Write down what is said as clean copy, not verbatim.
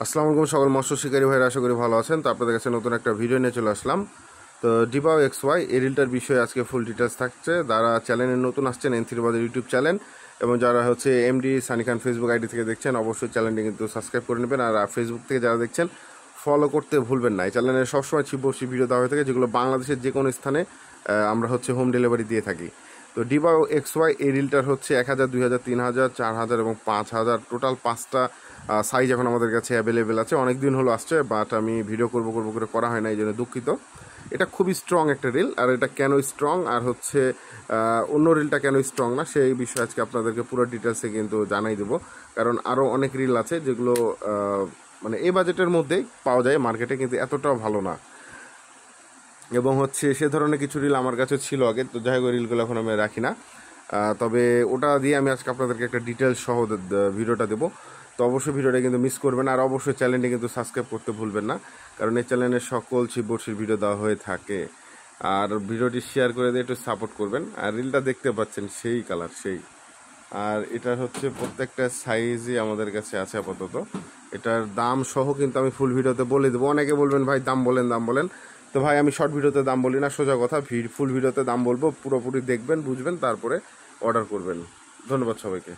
আসসালামু আলাইকুম সকল মৎস্য শিকারী ভাইরা, আশা করি ভালো আছেন। তো আপনাদের কাছে নতুন একটা ভিডিও নিয়ে চলে আসলাম। তো ডিবাও XY এই রিলটার বিষয়ে আজকে ফুল ডিটেলস থাকছে। যারা চ্যানেলে নতুন আসছেন, N3 বাজার ইউটিউব চ্যানেল, এবং যারা হচ্ছে এমডি সানি খান ফেসবুক আইডি থেকে দেখছেন, অবশ্যই চ্যানেলটি কিন্তু সাবস্ক্রাইব করে নেবেন। আর ফেসবুক থেকে যারা দেখছেন, ফলো করতে ভুলবেন না। এই চ্যানেলে সবসময় ছিপবসি ভিডিও দেওয়া হয়ে থাকে, যেগুলো বাংলাদেশের যে কোনো স্থানে আমরা হচ্ছে হোম ডেলিভারি দিয়ে থাকি। তো ডিবাও XY এই রিলটার হচ্ছে 1000, 2000, 3000, 4000 এবং 5000, টোটাল 5টা সাইজ এখন আমাদের কাছে অ্যাভেলেবেল আছে। অনেক দিন হলো আসছে, বাট আমি ভিডিও করব করে করা হয় না, এই জন্য দুঃখিত। এটা খুবই স্ট্রং একটা রিল। আর এটা কেন স্ট্রং, আর হচ্ছে অন্য রিলটা কেন স্ট্রং না, সেই বিষয়ে আজকে আপনাদেরকে পুরো ডিটেলসে কিন্তু জানাই দেবো। কারণ আরও অনেক রিল আছে যেগুলো মানে এই বাজেটের মধ্যেই পাওয়া যায় মার্কেটে, কিন্তু এতটাও ভালো না। এবং হচ্ছে সে ধরনের কিছু রিল আমার কাছে ছিল আগে, তো যাই হোক রিলগুলো এখন আমি রাখি না। তবে ওটা দিয়ে আমি আজকে আপনাদেরকে একটা ডিটেলস সহ ভিডিওটা দেবো। তো অবশ্যই ভিডিওটা কিন্তু মিস করবেন, আর অবশ্যই চ্যানেলটি কিন্তু সাবস্ক্রাইব করতে ভুলবেন না, কারণ এই চ্যানেলে সকল ছিপবসির ভিডিও দেওয়া হয়ে থাকে। আর ভিডিওটি শেয়ার করে দিয়ে একটু সাপোর্ট করবেন। আর রিলটা দেখতে পাচ্ছেন সেই কালার সেই। আর এটার হচ্ছে প্রত্যেকটা সাইজই আমাদের কাছে আছে আপাতত। এটার দাম সহ কিন্তু আমি ফুল ভিডিওতে বলে দেবো। অনেকে বলবেন ভাই দাম বলেন। তো ভাই আমি শর্ট ভিডিওতে দাম বলি না, সোজা কথা ফুল ভিডিওতে দাম বলবো। পুরোপুরি দেখবেন, বুঝবেন, তারপরে অর্ডার করবেন। ধন্যবাদ সবাইকে।